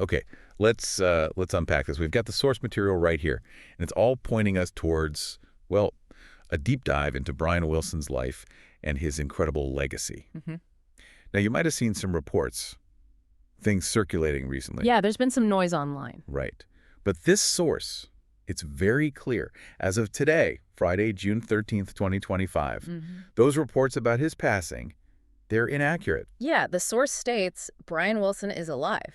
Okay, let's unpack this. We've got the source material right here, and it's all pointing us towards, well, a deep dive into Brian Wilson's life and his incredible legacy. Hmm. Now, you might have seen some reports, things circulating recently. Yeah, there's been some noise online. Right. But this source, it's very clear. As of today, Friday, June 13th, 2025, those reports about his passing, they're inaccurate. Yeah, the source states Brian Wilson is alive.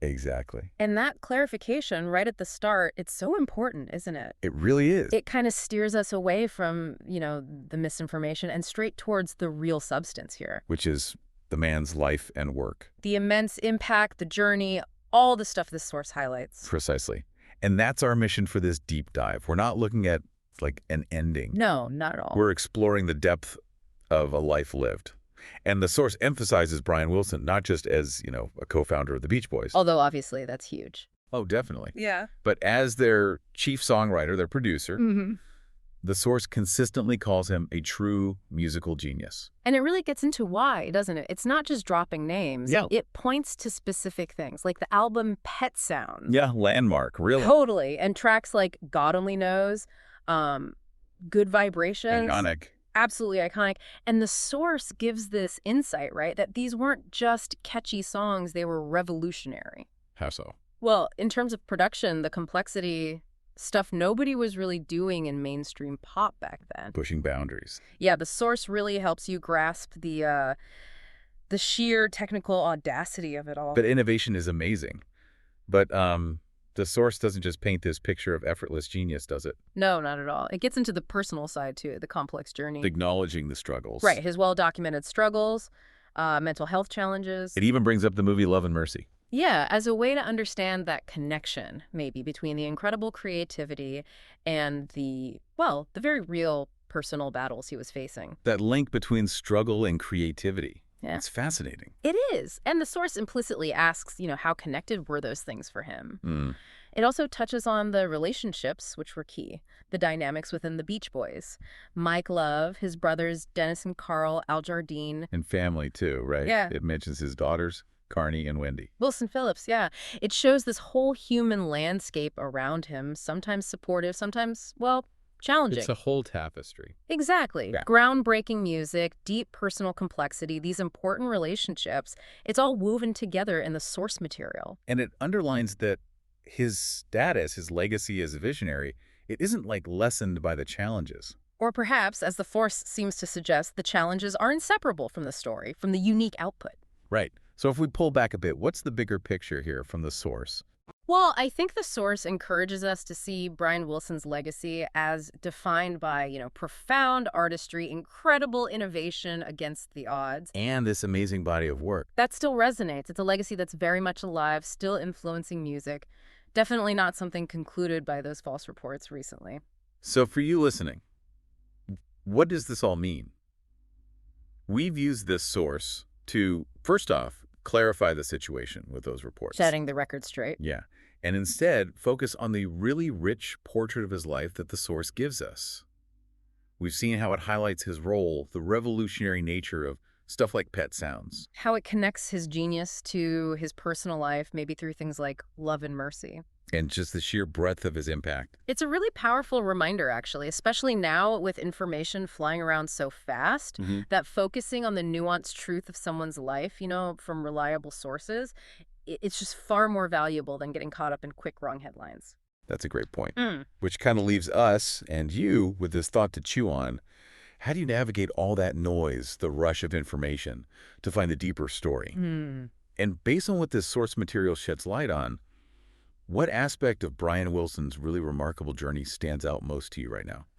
Exactly. And that clarification right at the start, it's so important, isn't it? It really is. It kind of steers us away from, the misinformation and straight towards the real substance here. Which is the man's life and work. The immense impact, the journey, all the stuff this source highlights. Precisely. And that's our mission for this deep dive. We're not looking at, like, an ending. No, not at all. We're exploring the depth of a life lived. And the source emphasizes Brian Wilson, not just as, a co-founder of the Beach Boys. Although, obviously, that's huge. Oh, definitely. Yeah. But as their chief songwriter, their producer, the source consistently calls him a true musical genius. And it really gets into why, doesn't it? It's not just dropping names. Yeah. It points to specific things, like the album Pet Sounds. Yeah, landmark, really. Totally. And tracks like God Only Knows, Good Vibrations. Iconic. Absolutely iconic. And the source gives this insight, right, that these weren't just catchy songs, they were revolutionary. How so? Well, in terms of production, the complexity, stuff nobody was really doing in mainstream pop back then. Pushing boundaries. Yeah, the source really helps you grasp the sheer technical audacity of it all. But innovation is amazing. But the source doesn't just paint this picture of effortless genius, does it? No, not at all. It gets into the personal side, too, the complex journey. Acknowledging the struggles. Right, his well-documented struggles, mental health challenges. It even brings up the movie Love and Mercy. Yeah, as a way to understand that connection, maybe, between the incredible creativity and the very real personal battles he was facing. That link between struggle and creativity. Yeah. It's fascinating. It is. And the source implicitly asks, how connected were those things for him? It also touches on the relationships, which were key, the dynamics within the Beach Boys. Mike Love, his brothers Dennis and Carl, Al Jardine. And family, too, right? Yeah. It mentions his daughters, Carney and Wendy. Wilson Phillips, yeah. It shows this whole human landscape around him, sometimes supportive, sometimes, challenging. It's a whole tapestry. Exactly. Yeah. Groundbreaking music, deep personal complexity, these important relationships, it's all woven together in the source material. And it underlines that his status, his legacy as a visionary, it isn't like lessened by the challenges. Or perhaps, as the source seems to suggest, the challenges are inseparable from the story, from the unique output. Right. So if we pull back a bit, what's the bigger picture here from the source? Well, I think the source encourages us to see Brian Wilson's legacy as defined by, profound artistry, incredible innovation against the odds. And this amazing body of work. That still resonates. It's a legacy that's very much alive, still influencing music. Definitely not something concluded by those false reports recently. So for you listening, what does this all mean? We've used this source to, first off, clarify the situation with those reports. Setting the record straight. Yeah. And instead, focus on the really rich portrait of his life that the source gives us. We've seen how it highlights his role, the revolutionary nature of stuff like Pet Sounds. How it connects his genius to his personal life, maybe through things like Love and Mercy. And just the sheer breadth of his impact. It's a really powerful reminder, actually, especially now with information flying around so fast, that focusing on the nuanced truth of someone's life, from reliable sources, it's just far more valuable than getting caught up in quick wrong headlines. That's a great point. Which kind of leaves us and you with this thought to chew on. How do you navigate all that noise, the rush of information, to find the deeper story? And based on what this source material sheds light on, what aspect of Brian Wilson's really remarkable journey stands out most to you right now?